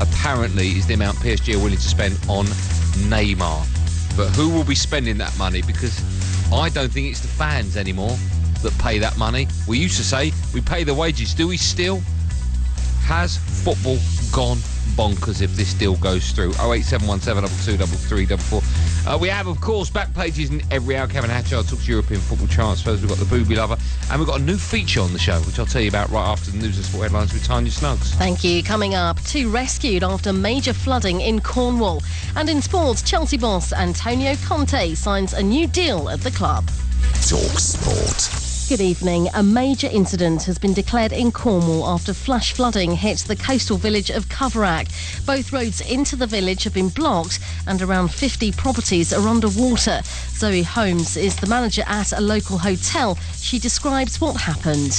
apparently, is the amount PSG are willing to spend on Neymar. But who will be spending that money? Because I don't think it's the fans anymore that pay that money. We used to say we pay the wages. Do we still? Has football gone bonkers if this deal goes through? 08717223344. We have, of course, back pages in every hour. Kevin Hatchard talks European football transfers. We've got the Booby Lover, and we've got a new feature on the show, which I'll tell you about right after the news and sport headlines with Tanya Snuggs. Thank you. Coming up, 2 rescued after major flooding in Cornwall. And in sports, Chelsea boss Antonio Conte signs a new deal at the club. Talk Sport. Good evening. A major incident has been declared in Cornwall after flash flooding hit the coastal village of Coverack. Both roads into the village have been blocked and around 50 properties are underwater. Zoe Holmes is the manager at a local hotel. She describes what happened.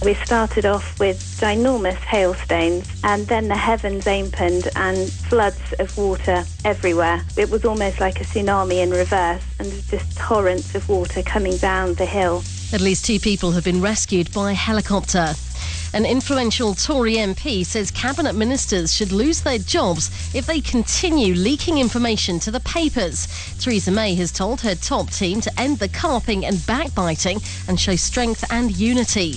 We started off with ginormous hailstones, and then the heavens opened and floods of water everywhere. It was almost like a tsunami in reverse, and just torrents of water coming down the hill. At least 2 people have been rescued by helicopter. An influential Tory MP says cabinet ministers should lose their jobs if they continue leaking information to the papers. Theresa May has told her top team to end the carping and backbiting and show strength and unity.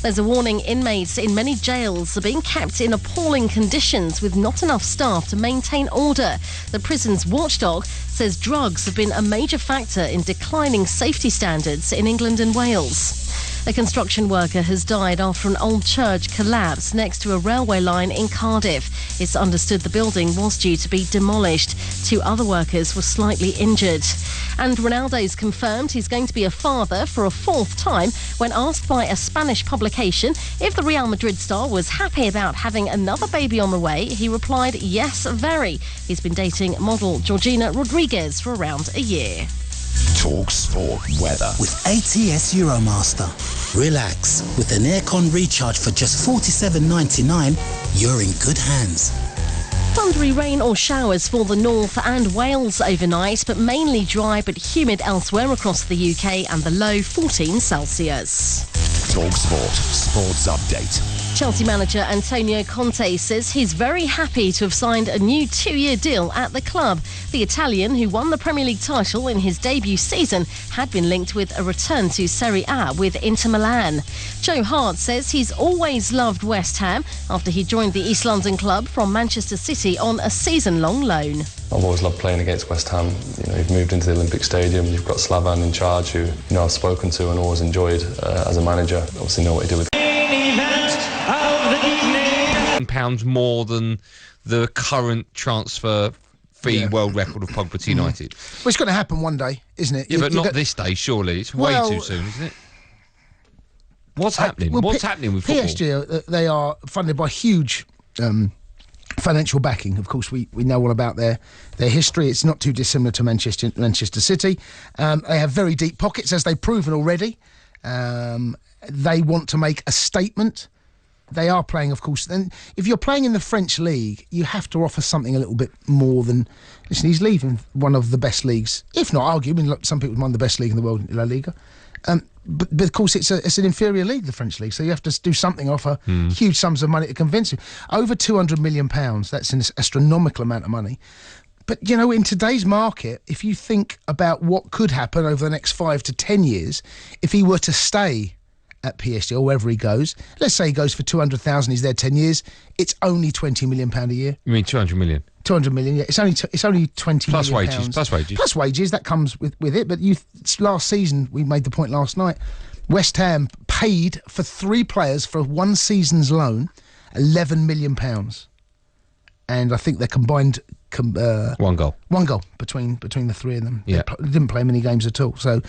There's a warning: inmates in many jails are being kept in appalling conditions with not enough staff to maintain order. The prison's watchdog says drugs have been a major factor in declining safety standards in England and Wales. A construction worker has died after an old church collapsed next to a railway line in Cardiff. It's understood the building was due to be demolished. 2 other workers were slightly injured. And Ronaldo's confirmed he's going to be a father for a 4th time. When asked by a Spanish publication if the Real Madrid star was happy about having another baby on the way, he replied, yes, very. He's been dating model Georgina Rodriguez for around a year. Talk Sport weather with ATS Euromaster. Relax. With an aircon recharge for just $47.99, you're in good hands. Thundery rain or showers for the north and Wales overnight, but mainly dry but humid elsewhere across the UK, and the low 14 Celsius. Talk Sport. Sports update. Chelsea manager Antonio Conte says he's very happy to have signed a new 2-year deal at the club. The Italian, who won the Premier League title in his debut season, had been linked with a return to Serie A with Inter Milan. Joe Hart says he's always loved West Ham after he joined the East London club from Manchester City on a season-long loan. I've always loved playing against West Ham. You know, you've moved into the Olympic Stadium, you've got Slavan in charge, who I've spoken to and always enjoyed as a manager. Obviously know what he did with £1 more than the current transfer fee world record of Pogba to United. Well, it's going to happen one day, isn't it? Yeah, but not this day, surely. It's way too soon, isn't it? What's happening? What's happening with football? PSG, they are funded by huge financial backing. Of course, we know all about their history. It's not too dissimilar to Manchester City. They have very deep pockets, as they've proven already. They want to make a statement. They are playing, of course. Then, if you're playing in the French league, you have to offer something a little bit more than. Listen, he's leaving one of the best leagues, if not arguably. Some people won the best league in the world, La Liga. But of course, it's an inferior league, the French league. So you have to do something, offer huge sums of money to convince you. Over £200 million. That's an astronomical amount of money. But, you know, in today's market, if you think about what could happen over the next 5 to 10 years, if he were to stay at PSG or wherever he goes, let's say he goes for 200,000, he's there 10 years, it's only £20 million a year. You mean 200 million? 200 million, yeah. It's only 20 plus million wages, pounds. plus wages. Plus wages, that comes with it. But last season, we made the point last night, West Ham paid for 3 players for one season's loan, £11 million. And I think they're combined... one goal between the 3 of them. Yeah. They didn't play many games at all. So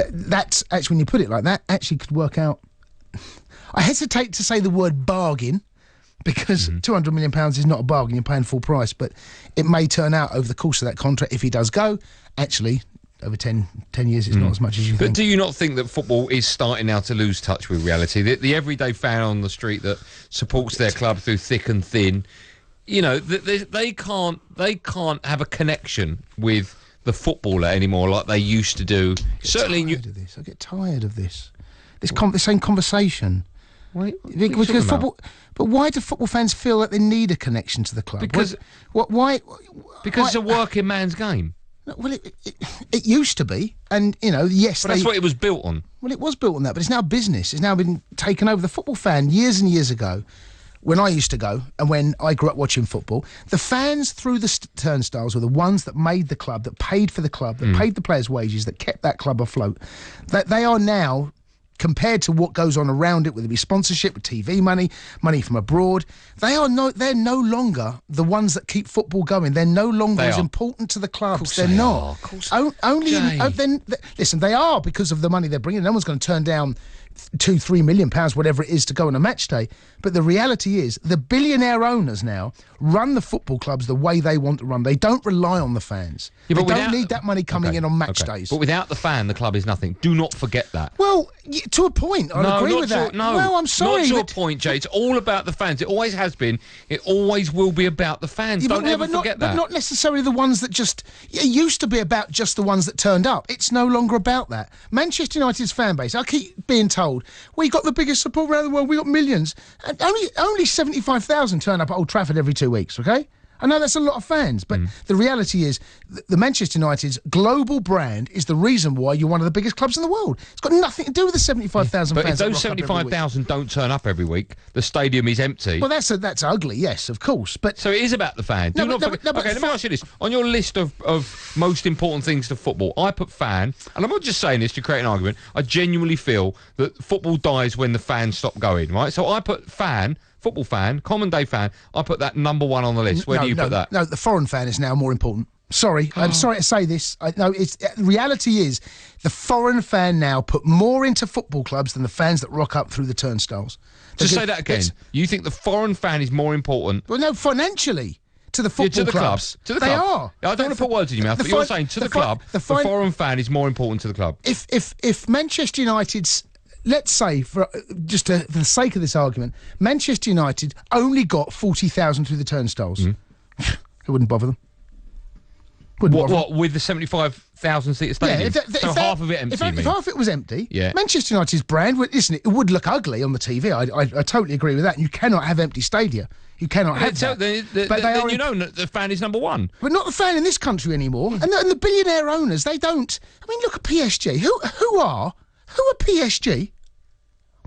that's actually, when you put it like that, actually could work out. I hesitate to say the word bargain because £200 million is not a bargain. You're paying full price, but it may turn out over the course of that contract, if he does go, actually over 10 years it's not as much as you think. But do you not think that football is starting now to lose touch with reality? The everyday fan on the street that supports their club through thick and thin, you know, they can't have a connection with the footballer anymore like they used to do. Certainly, I get tired of this. The same conversation. Because football. But why do football fans feel that they need a connection to the club? Because why? Because it's a working man's game. Well, it used to be, and yes, But that's what it was built on. Well, it was built on that, but it's now business. It's now been taken over. The football fan, years and years ago, when I used to go, and when I grew up watching football, the fans through the turnstiles were the ones that made the club, that paid for the club, that paid the players' wages, that kept that club afloat. That they are now, compared to what goes on around it, whether it be sponsorship, TV money from abroad, they're no longer the ones that keep football going. They're no longer as important to the clubs. They're not. Listen, they are because of the money they're bringing. No one's going to turn down £2-3 million, whatever it is, to go on a match day. But the reality is, the billionaire owners now run the football clubs the way they want to run. They don't rely on the fans. They don't need that money coming in on match days. But without the fan, the club is nothing. Do not forget that. Well, to a point, I agree with that. Well, I'm sorry. Not to a point, Jay. It's all about the fans. It always has been. It always will be about the fans. Don't ever forget that. But not necessarily the ones that just... It used to be about just the ones that turned up. It's no longer about that. Manchester United's fan base, I keep being told, we got the biggest support around the world, we got millions. And only 75,000 turn up at Old Trafford every 2 weeks, okay? I know that's a lot of fans, but the reality is the Manchester United's global brand is the reason why you're one of the biggest clubs in the world. It's got nothing to do with the 75,000 fans. But if those 75,000 don't turn up every week, the stadium is empty. Well, that's ugly, yes, of course. But so it is about the fans. Okay, let me ask you this. On your list of most important things to football, I put fan, and I'm not just saying this to create an argument. I genuinely feel that football dies when the fans stop going, right? So I put fan... Football fan, common day fan, I put that number one on the list. Where do you put that? No, the foreign fan is now more important. Sorry, I'm sorry to say this. Reality is the foreign fan now put more into football clubs than the fans that rock up through the turnstiles. Just say that again. You think the foreign fan is more important? Well, no, financially. To the football clubs. To the club. They are. I don't want to put words in your mouth, but you're saying to the club, the foreign fan is more important to the club. If Manchester United's... Let's say, for the sake of this argument, Manchester United only got 40,000 through the turnstiles. It wouldn't bother them. What with the 75,000 seat stadium? So half of it empty. If half of it was empty, Manchester United's brand it would look ugly on the TV. I totally agree with that. You cannot have empty stadia. You cannot have that. Then you know the fan is number one. But not the fan in this country anymore. And the billionaire owners, they don't. I mean, look at PSG. Who are PSG?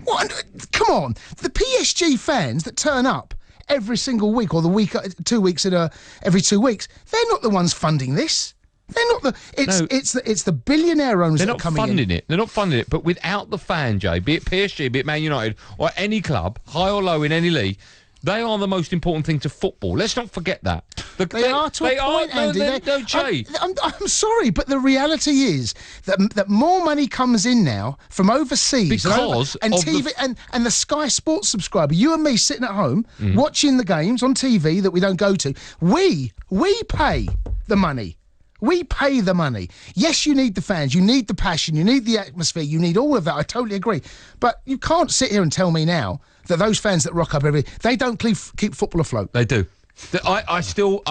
What? Come on. The PSG fans that turn up every single week or the week, 2 weeks every 2 weeks, they're not the ones funding this. They're not it's the billionaire owners that are coming in. They're not funding it. But without the fan, Jay, be it PSG, be it Man United, or any club, high or low in any league, they are the most important thing to football. Let's not forget that. They are to a point, Andy. No, Jay. I'm sorry, but the reality is that more money comes in now from overseas because and TV and the Sky Sports subscriber. You and me sitting at home watching the games on TV that we don't go to. We pay the money. We pay the money. Yes, you need the fans, you need the passion, you need the atmosphere, you need all of that. I totally agree. But you can't sit here and tell me now that those fans that rock up they don't keep football afloat. They do. I still.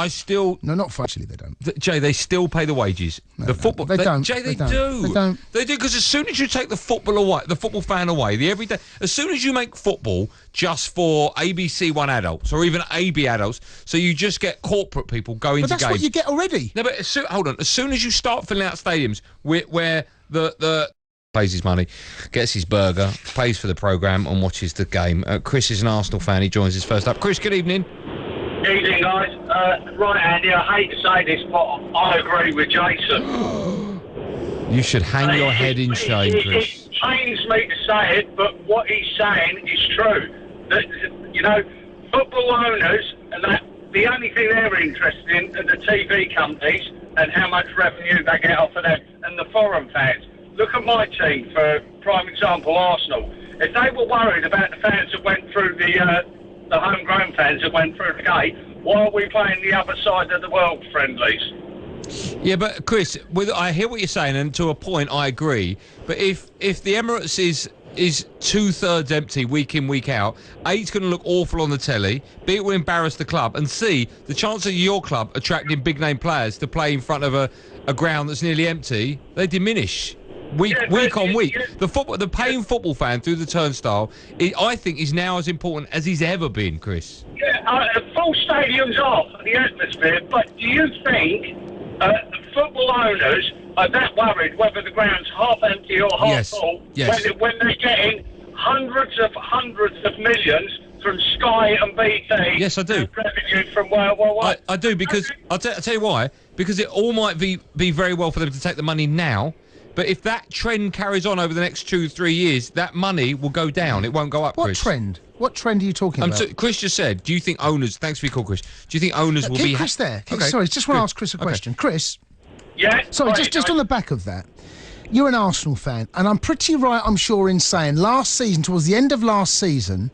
No, not actually. They don't. Jay, they still pay the wages. Football. They don't. Jay, they don't. do. They don't. They do because as soon as you take the football fan away, the everyday. As soon as you make football just for ABC One adults or even AB adults, so you just get corporate people going to games. But that's what you get already. No, but hold on. As soon as you start filling out stadiums where the pays his money, gets his burger, pays for the programme and watches the game. Chris is an Arsenal fan. He joins us first up. Chris, good evening. Evening, guys. Right, Andy, I hate to say this, but I agree with Jason. You should hang your head in shame, Chris. It pains me to say it, but what he's saying is true. That, football owners, the only thing they're interested in are the TV companies and how much revenue they get off of them, and the foreign fans. Look at my team, for prime example, Arsenal. If they were worried about the fans that went through the homegrown fans that went through the gate, why are we playing the other side of the world friendlies? Yeah, but Chris, I hear what you're saying, and to a point, I agree. But if the Emirates is 2/3 empty week in, week out, A, it's going to look awful on the telly, B, it will embarrass the club, and C, the chance of your club attracting big name players to play in front of a ground that's nearly empty, they diminish. week on week. The paying football fan through the turnstile, I think, is now as important as he's ever been, Chris. Yeah, full stadiums off the atmosphere, but do you think football owners are that worried whether the ground's half empty or half full when they're getting hundreds of millions from Sky and BT? Yes, I do. Revenue from what? I do, because I'll tell you why. Because it all might be very well for them to take the money now, but if that trend carries on over the next 2-3 years, that money will go down. It won't go up. What Chris. trend? What trend are you talking about? Chris just said, do you think owners... Thanks for your call, Chris. Do you think owners will be... Keep Chris there. Okay. Sorry, just want to ask Chris a question. Chris? Yeah? Sorry, just on the back of that. You're an Arsenal fan, and I'm pretty right, I'm sure, in saying last season, towards the end of last season,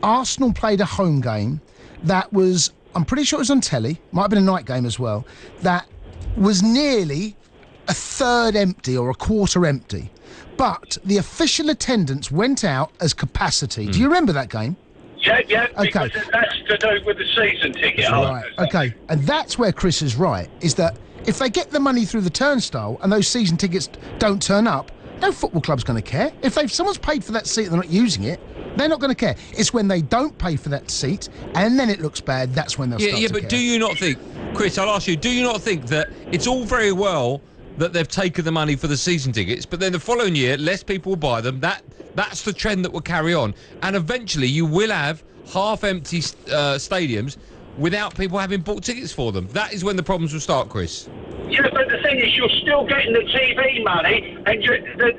Arsenal played a home game that was... I'm pretty sure it was on telly, might have been a night game as well, that was nearly a third empty or a quarter empty. But the official attendance went out as capacity. Do you remember that game? Yeah, Okay. Because that's to do with the season ticket. Right, okay. And that's where Chris is right, is that if they get the money through the turnstile and those season tickets don't turn up, no football club's going to care. If someone's paid for that seat and they're not using it, they're not going to care. It's when they don't pay for that seat and then it looks bad, that's when they'll start to care. But do you not think, Chris, I'll ask you, do you not think that it's all very well that they've taken the money for the season tickets, but then the following year, less people will buy them? That's the trend that will carry on. And eventually you will have half-empty stadiums without people having bought tickets for them. That is when the problems will start, Chris. Yeah, but the thing is, you're still getting the TV money, and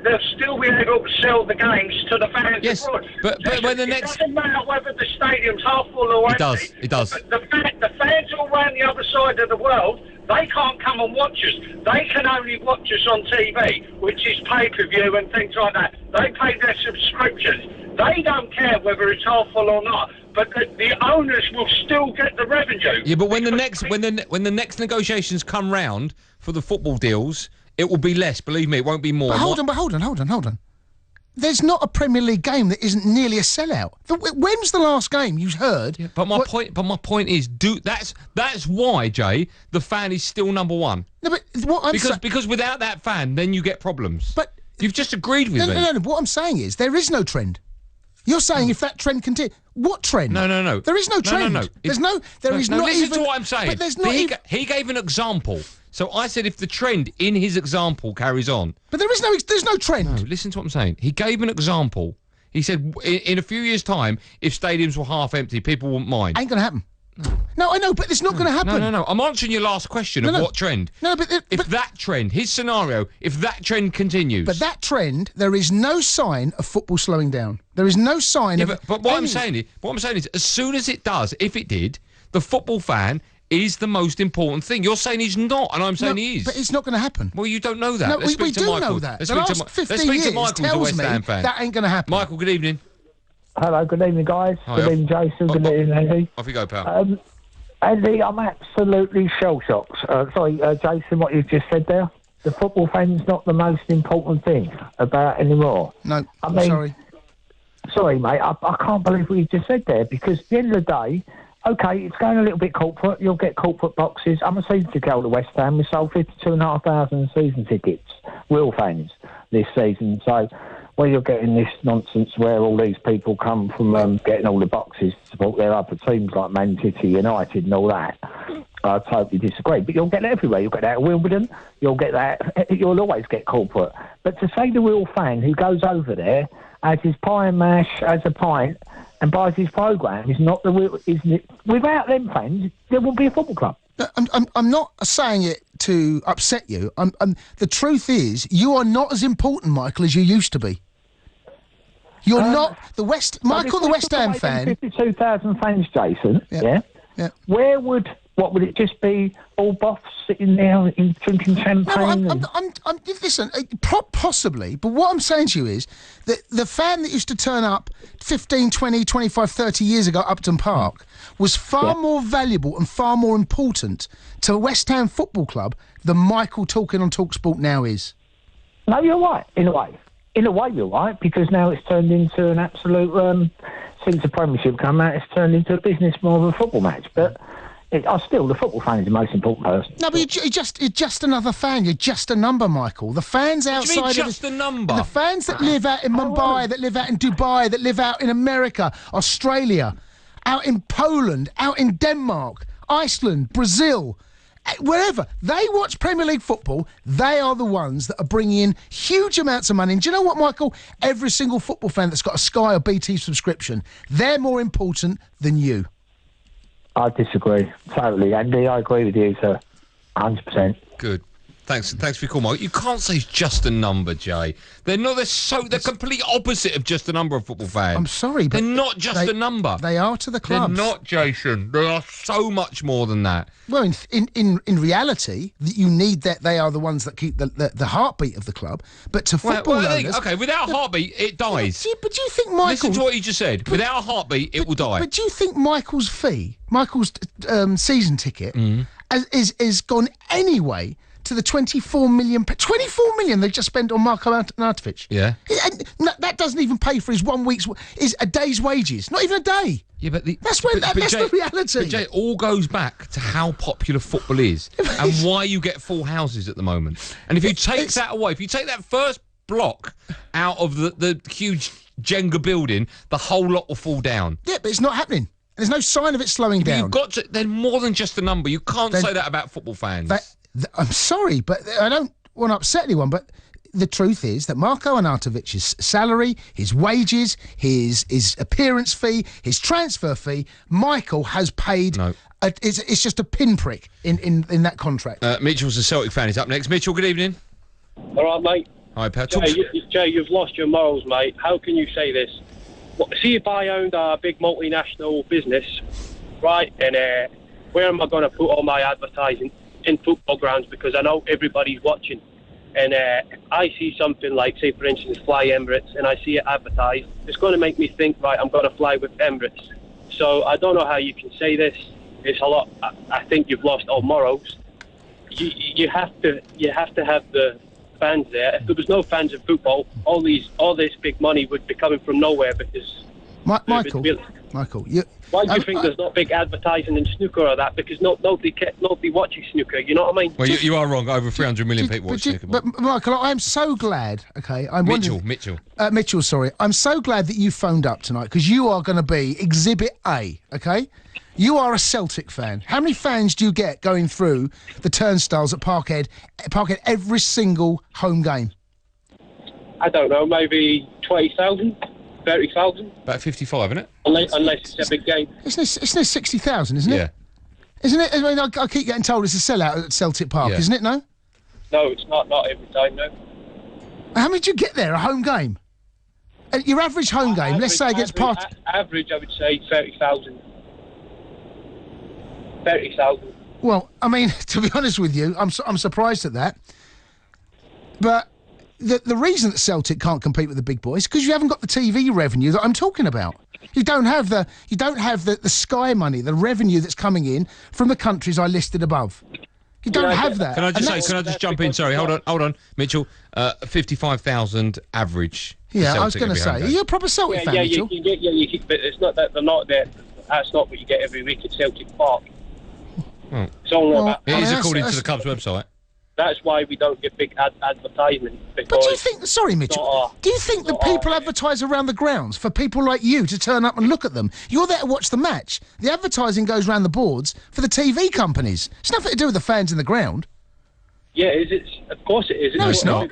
they'll still be able to sell the games to the fans. Yes, abroad. but when the next... It doesn't matter whether the stadium's half full or empty. It does. The fans all around the other side of the world, they can't come and watch us. They can only watch us on TV, which is pay-per-view and things like that. They pay their subscriptions. They don't care whether it's half full or not. But the owners will still get the revenue. Yeah, but when the next negotiations come round for the football deals, it will be less. Believe me, it won't be more. But hold on. There's not a Premier League game that isn't nearly a sellout. When's the last game you heard? Yeah, but my point is, that's why, Jay, the fan is still number one. No, but what I'm saying, because without that fan, then you get problems. But you've just agreed with me. No. What I'm saying is there is no trend. You're saying if that trend continues... What trend? No. There is no trend. No. There is not listen even... to what I'm saying. But there's not even... He gave an example. So I said if the trend in his example carries on... But there's no trend. No, listen to what I'm saying. He gave an example. He said in a few years' time, if stadiums were half empty, people wouldn't mind. Ain't going to happen. No, I know, but it's not going to happen. No. I'm answering your last question of what trend. No, but... If that trend, his scenario, if that trend continues... But that trend, there is no sign of football slowing down. There is no sign of... But what I'm saying is, as soon as it does, if it did, the football fan is the most important thing. You're saying he's not, and I'm saying he is. But it's not going to happen. Well, you don't know that. No, Let's we do Michael. know that. Let's the last 15 years tells me that ain't going to happen. Michael, good evening. Hello, good evening, guys. Hi, good evening, Jason. Good evening, Andy. Off you go, pal. Andy, I'm absolutely shell-shocked. Sorry, Jason, what you've just said there. The football fan's not the most important thing about anymore. No, sorry. Sorry, mate, I can't believe what you just said there, because at the end of the day, OK, it's going a little bit corporate. You'll get corporate boxes. I'm a season ticket holder at West Ham. We sold 52,500 season tickets, real fans, this season. So... Well, you're getting this nonsense where all these people come from getting all the boxes to support their other teams like Man City, United and all that. I totally disagree. But you'll get that everywhere. You'll get that at Wimbledon. You'll get that. You'll always get corporate. But to say the real fan who goes over there, has his pie and mash, has a pint and buys his programme is not the real... Without them fans, there won't be a football club. I'm not saying it to upset you. The truth is, you are not as important, Michael, as you used to be. You're not the West Ham fan. 52,000 fans, Jason. Yeah. What would it just be? All boffs sitting there drinking champagne? No, listen, possibly. But what I'm saying to you is that the fan that used to turn up 15, 20, 25, 30 years ago at Upton Park was far more valuable and far more important to West Ham Football Club than Michael talking on TalkSport now is. No, you're right, in a way. In a way, you're right, because now it's turned into an absolute... since the Premiership come out, it's turned into a business more of a football match. But the football fan is the most important person. No, but you're just another fan. You're just a number, Michael. The fans outside What do you mean of just a number? The fans that live out in Mumbai, that live out in Dubai, that live out in America, Australia, out in Poland, out in Denmark, Iceland, Brazil, wherever, they watch Premier League football. They are the ones that are bringing in huge amounts of money. And do you know what, Michael? Every single football fan that's got a Sky or BT subscription, they're more important than you. I disagree totally, Andy. I agree with you, sir. 100%. Good. Thanks for your call, Mike. You can't say it's just a number, Jay. They're not. They're complete opposite of just a number of football fans. I'm sorry, but they're not just a number. They are to the clubs. They're not, Jason. They are so much more than that. Well, in reality, you need that. They are the ones that keep the heartbeat of the club. But to football owners, without a heartbeat, it dies. But do you think Michael? Listen to what you just said. Without a heartbeat, it will die. But do you think Michael's season ticket is gone anyway to the 24 million? 24 million they've just spent on Marko Arnautovic. Yeah. That doesn't even pay for his 1 week's, a day's wages. Not even a day. Yeah, but that's the reality. But Jay, it all goes back to how popular football is and why you get full houses at the moment. And if you take that away, if you take that first block out of the huge Jenga building, the whole lot will fall down. Yeah, but it's not happening. There's no sign of it slowing down. You've got to. They're more than just a number. You can't say that about football fans. I'm sorry, but I don't want to upset anyone, but the truth is that Marko Arnautovic's salary, his wages, his appearance fee, his transfer fee, Michael has paid. No. It's just a pinprick in that contract. Mitchell's a Celtic fan. He's up next. Mitchell, good evening. All right, mate. Hi, Pat. Jay, you've lost your morals, mate. How can you say this? See, if I owned a big multinational business, right, and where am I going to put all my advertising? In football grounds, because I know everybody's watching. And I see something like, say, for instance, Fly Emirates, and I see it advertised. It's going to make me think, right, I'm going to fly with Emirates. So I don't know how you can say this. It's a lot. I think you've lost all morals. You have to have the fans there. If there was no fans in football, all this big money would be coming from nowhere because. Michael, why do you think there's not big advertising in snooker or that? Because nobody watches snooker. You know what I mean? Well, you are wrong. Over 300 million people watch snooker. But Michael, I'm so glad. Okay, Mitchell. Sorry, I'm so glad that you phoned up tonight because you are going to be Exhibit A. Okay, you are a Celtic fan. How many fans do you get going through the turnstiles at Parkhead every single home game? I don't know. Maybe 20,000. 30,000? About 55, isn't it? Unless it's a big game. Isn't it 60,000, isn't it? Yeah. Isn't it? I mean, I keep getting told it's a sellout at Celtic Park, isn't it, no? No, it's not every time, no. How many do you get there, a home game? Your average home game, let's say against Park... Average, I would say 30,000. 30,000. Well, I mean, to be honest with you, I'm surprised at that. But... The reason that Celtic can't compete with the big boys is because you haven't got the TV revenue that I'm talking about. You don't have the Sky money, the revenue that's coming in from the countries I listed above. You don't have that. Can I just jump in? Sorry, hold on, Mitchell. 55,000 average. Yeah, I was going to say, are you a proper Celtic fan, Mitchell? But it's not that they're not there. That's not what you get every week at Celtic Park. Well, it's only about. It is according to the club's website. That's why we don't get big advertisement. But do you think... Sorry, Mitchell. Do you think that people advertise around the grounds for people like you to turn up and look at them? You're there to watch the match. The advertising goes round the boards for the TV companies. It's nothing to do with the fans in the ground. Yeah, of course it is. No, it's not.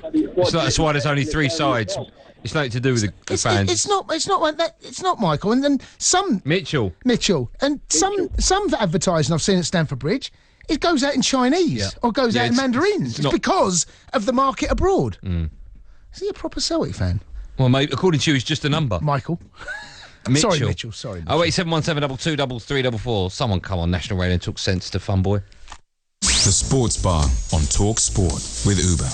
That's why there's only three sides. It's nothing to do with the fans. It's not like that. It's not, Michael. And then some... Mitchell. And some advertising I've seen at Stamford Bridge... It goes out in Chinese or goes out in Mandarin. It's because of the market abroad. Is he a proper Celtic fan? Well, mate, according to you, he's just a number. Michael. Mitchell. Sorry, Mitchell. Sorry. 08717 22 Someone come on National Radio and talk sense to Fun Boy. The Sports Bar on Talk Sport with Uber.